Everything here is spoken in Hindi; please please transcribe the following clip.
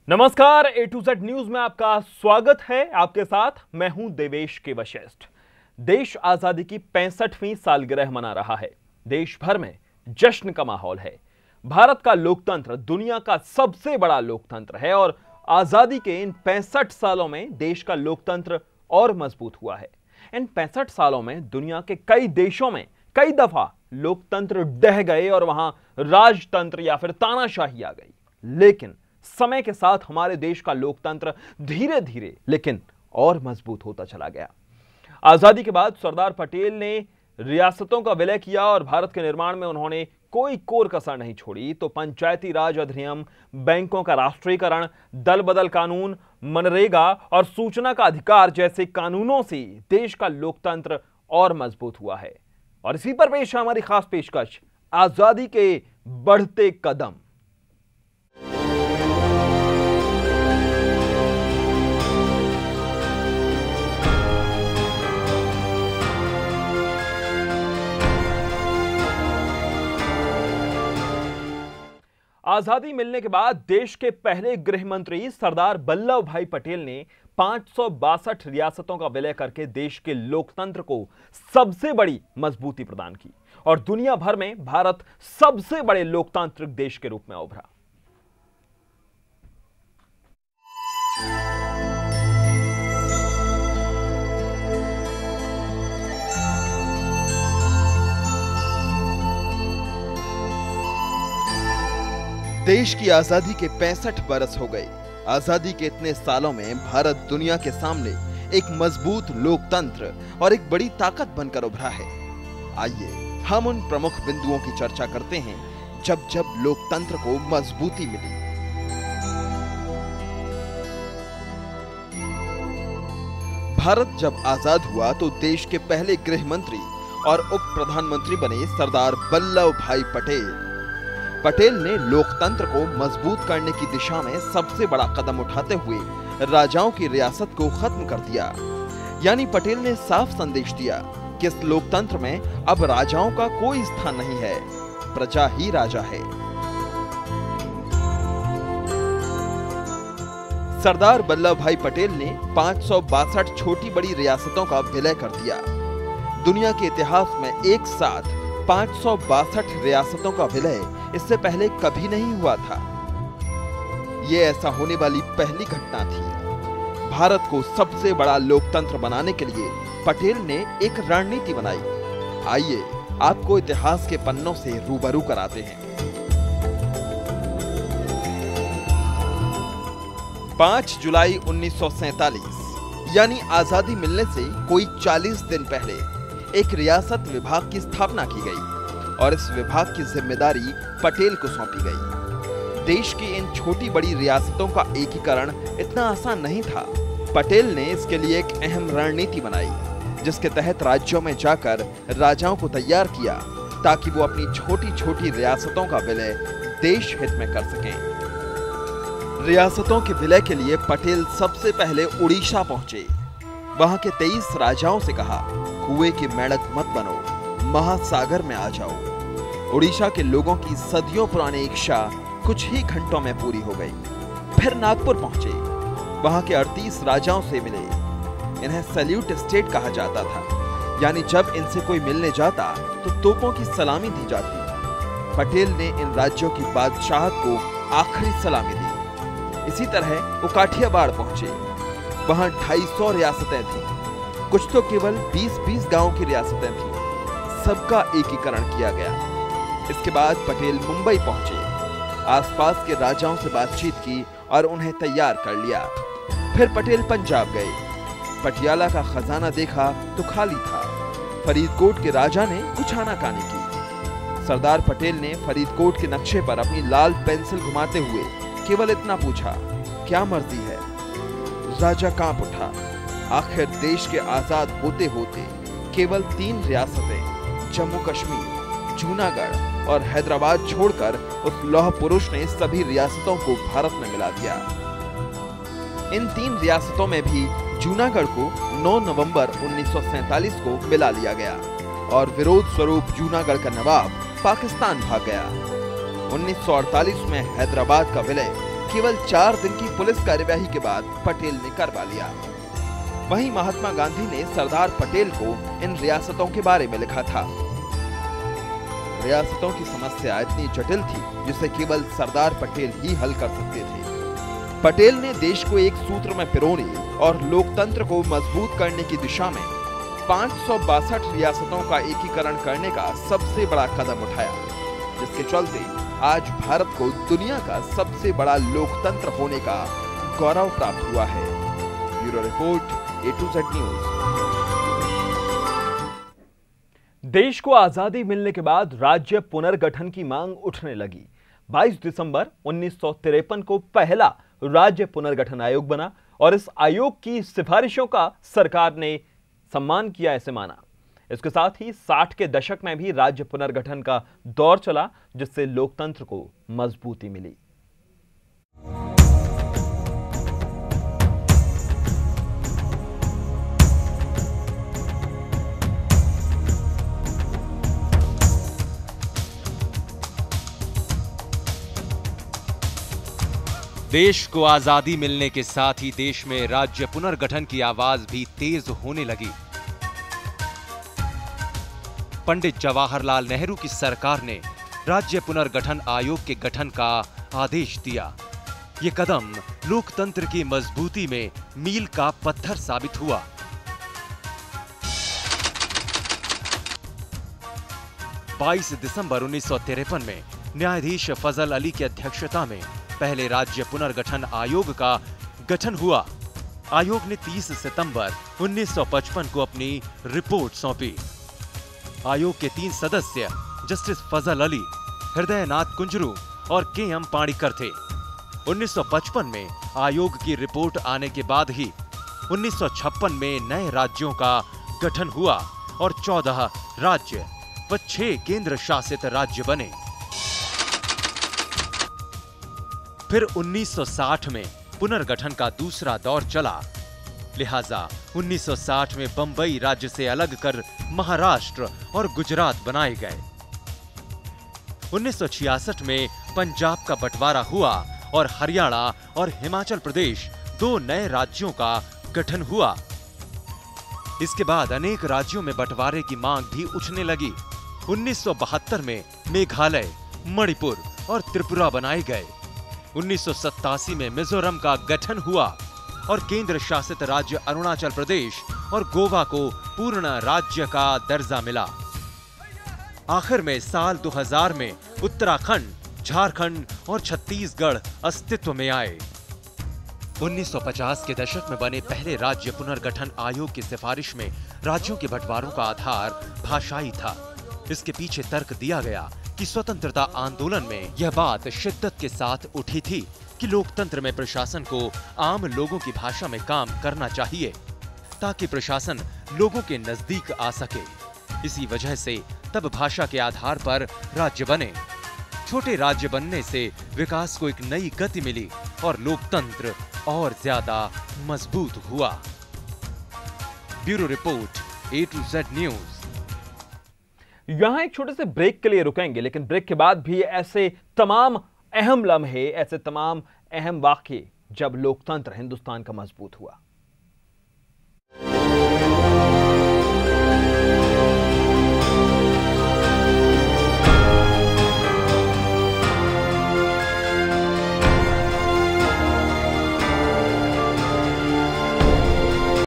नमस्कार, ए टू जेड न्यूज में आपका स्वागत है। आपके साथ मैं हूं देवेश के वशिष्ठ। देश आजादी की 65वीं सालगिरह मना रहा है। देश भर में जश्न का माहौल है। भारत का लोकतंत्र दुनिया का सबसे बड़ा लोकतंत्र है और आजादी के इन 65 सालों में देश का लोकतंत्र और मजबूत हुआ है। इन 65 सालों में दुनिया के कई देशों में कई दफा लोकतंत्र ढह गए और वहां राजतंत्र या फिर तानाशाही आ गई, लेकिन समय के साथ हमारे देश का लोकतंत्र धीरे धीरे लेकिन और मजबूत होता चला गया। आजादी के बाद सरदार पटेल ने रियासतों का विलय किया और भारत के निर्माण में उन्होंने कोई कोर कसर नहीं छोड़ी। तो पंचायती राज अधिनियम, बैंकों का राष्ट्रीयकरण, दल बदल कानून, मनरेगा और सूचना का अधिकार जैसे कानूनों से देश का लोकतंत्र और मजबूत हुआ है। और इसी पर पेश है हमारी खास पेशकश, आजादी के बढ़ते कदम। आजादी मिलने के बाद देश के पहले गृह मंत्री सरदार वल्लभ भाई पटेल ने 562 रियासतों का विलय करके देश के लोकतंत्र को सबसे बड़ी मजबूती प्रदान की और दुनिया भर में भारत सबसे बड़े लोकतांत्रिक देश के रूप में उभरा। देश की आजादी के 65 बरस हो गए। आजादी के इतने सालों में भारत दुनिया के सामने एक मजबूत लोकतंत्र और एक बड़ी ताकत बनकर उभरा है। आइए हम उन प्रमुख बिंदुओं की चर्चा करते हैं जब जब लोकतंत्र को मजबूती मिली। भारत जब आजाद हुआ तो देश के पहले गृह मंत्री और उप प्रधानमंत्री बने सरदार वल्लभ भाई पटेल। पटेल ने लोकतंत्र को मजबूत करने की दिशा में सबसे बड़ा कदम उठाते हुए राजाओं की रियासत को खत्म कर दिया। यानी पटेल ने साफ संदेश दिया कि इस लोकतंत्र में अब राजाओं का कोई स्थान नहीं है, प्रजा ही राजा है। सरदार वल्लभ भाई पटेल ने 562 छोटी बड़ी रियासतों का विलय कर दिया। दुनिया के इतिहास में एक साथ 562 रियासतों का विलय इससे पहले कभी नहीं हुआ था। यह ऐसा होने वाली पहली घटना थी। भारत को सबसे बड़ा लोकतंत्र बनाने के लिए पटेल ने एक रणनीति बनाई। आइए आपको इतिहास के पन्नों से रूबरू कराते हैं। 5 जुलाई 1947 यानी आजादी मिलने से कोई 40 दिन पहले एक रियासत विभाग की स्थापना की गई और इस विभाग की जिम्मेदारी पटेल को सौंपी गई। देश की इन छोटी बड़ी रियासतों का एकीकरण इतना आसान नहीं था। पटेल ने इसके लिए एक अहम रणनीति बनाई, जिसके तहत राज्यों में जाकर राजाओं को तैयार किया ताकि वो अपनी छोटी छोटी रियासतों का विलय देश हित में कर सकें। रियासतों के विलय के लिए पटेल सबसे पहले उड़ीसा पहुंचे। वहां के 23 राजाओं से कहा, कुएं की मेंढक मत बनो, महासागर में आ जाओ। उड़ीसा के लोगों की सदियों पुरानी इच्छा कुछ ही घंटों में पूरी हो गई। फिर नागपुर पहुंचे। वहां के 38 राजाओं से मिले। इन्हें सैल्यूट स्टेट कहा जाता था, यानी जब इनसे कोई मिलने जाता तो तोपों की सलामी दी जाती। पटेल ने इन राज्यों की बादशाहत को आखिरी सलामी दी। इसी तरह वो काठियावाड़ पहुंचे। वहां 250 रियासतें थीं। कुछ तो केवल 20-20 गांवों की रियासतें थीं। सबका एकीकरण किया गया। इसके बाद पटेल मुंबई पहुंचे। आसपास के राजाओं से बातचीत की और उन्हें तैयार कर लिया। फिर पटेल पंजाब गए। पटियाला का खजाना देखा तो खाली था। फरीदकोट के राजा ने कुछ आनाकानी की। सरदार पटेल ने फरीदकोट के नक्शे पर अपनी लाल पेंसिल घुमाते हुए केवल इतना पूछा, क्या मर्जी है? राजा कांप उठा। आखिर देश के आजाद होते होते केवल 3 रियासतें जम्मू कश्मीर, जूनागढ़ और हैदराबाद छोड़कर उस लौह पुरुष ने सभी रियासतों को भारत में मिला दिया। इन 3 रियासतों में भी जूनागढ़ को 9 नवंबर 1947 को मिला लिया गया और विरोध स्वरूप जूनागढ़ का नवाब पाकिस्तान भाग गया। 1948 में हैदराबाद का विलय केवल 4 दिन की पुलिस कार्यवाही के बाद पटेल ने करवा लिया। वहीं महात्मा गांधी ने सरदार पटेल को इन रियासतों के बारे में लिखा था। रियासतों की समस्या इतनी जटिल थी जिसे केवल सरदार पटेल ही हल कर सकते थे। पटेल ने देश को एक सूत्र में पिरोने और लोकतंत्र को मजबूत करने की दिशा में 562 रियासतों का एकीकरण करने का सबसे बड़ा कदम उठाया, जिसके चलते आज भारत को दुनिया का सबसे बड़ा लोकतंत्र होने का गौरव प्राप्त हुआ है। Bureau report, A to Z news. देश को आजादी मिलने के बाद राज्य पुनर्गठन की मांग उठने लगी। 22 दिसंबर 1953 को पहला राज्य पुनर्गठन आयोग बना और इस आयोग की सिफारिशों का सरकार ने सम्मान किया, ऐसे माना। इसके साथ ही 60 के दशक में भी राज्य पुनर्गठन का दौर चला, जिससे लोकतंत्र को मजबूती मिली। देश को आजादी मिलने के साथ ही देश में राज्य पुनर्गठन की आवाज भी तेज होने लगी। पंडित जवाहरलाल नेहरू की सरकार ने राज्य पुनर्गठन आयोग के गठन का आदेश दिया। ये कदम लोकतंत्र की मजबूती में मील का पत्थर साबित हुआ। बाईस दिसंबर 1953 में न्यायाधीश फजल अली की अध्यक्षता में पहले राज्य पुनर्गठन आयोग का गठन हुआ। आयोग ने 30 सितंबर 1955 को अपनी रिपोर्ट सौंपी। आयोग के 3 सदस्य जस्टिस फजल अली, हृदयनाथ कुंजरू और के.एम. पाणिकर थे। 1955 में आयोग की रिपोर्ट आने के बाद ही 1956 में नए राज्यों का गठन हुआ और 14 राज्य व 6 केंद्र शासित राज्य बने। फिर 1960 में पुनर्गठन का दूसरा दौर चला। लिहाजा 1960 में बंबई राज्य से अलग कर महाराष्ट्र और गुजरात बनाए गए। 1966 में पंजाब का बंटवारा हुआ और हरियाणा और हिमाचल प्रदेश 2 नए राज्यों का गठन हुआ। इसके बाद अनेक राज्यों में बंटवारे की मांग भी उठने लगी। 1972 में मेघालय, मणिपुर और त्रिपुरा बनाए गए। 1987 में मिजोरम का गठन हुआ और केंद्र शासित राज्य अरुणाचल प्रदेश और गोवा को पूर्ण राज्य का दर्जा मिला। आखिर में साल 2000 में उत्तराखंड, झारखंड और छत्तीसगढ़ अस्तित्व में आए। 1950 के दशक में बने पहले राज्य पुनर्गठन आयोग की सिफारिश में राज्यों के बंटवारों का आधार भाषाई था। इसके पीछे तर्क दिया गया कि स्वतंत्रता आंदोलन में यह बात शिद्दत के साथ उठी थी कि लोकतंत्र में प्रशासन को आम लोगों की भाषा में काम करना चाहिए ताकि प्रशासन लोगों के नजदीक आ सके। इसी वजह से तब भाषा के आधार पर राज्य बने। छोटे राज्य बनने से विकास को एक नई गति मिली और लोकतंत्र और ज्यादा मजबूत हुआ। Bureau report, A to Z news. यहां एक छोटे से ब्रेक के लिए रुकेंगे, लेकिन ब्रेक के बाद भी ऐसे तमाम अहम लम्हे, ऐसे तमाम अहम वाक़ये जब लोकतंत्र हिंदुस्तान का मजबूत हुआ।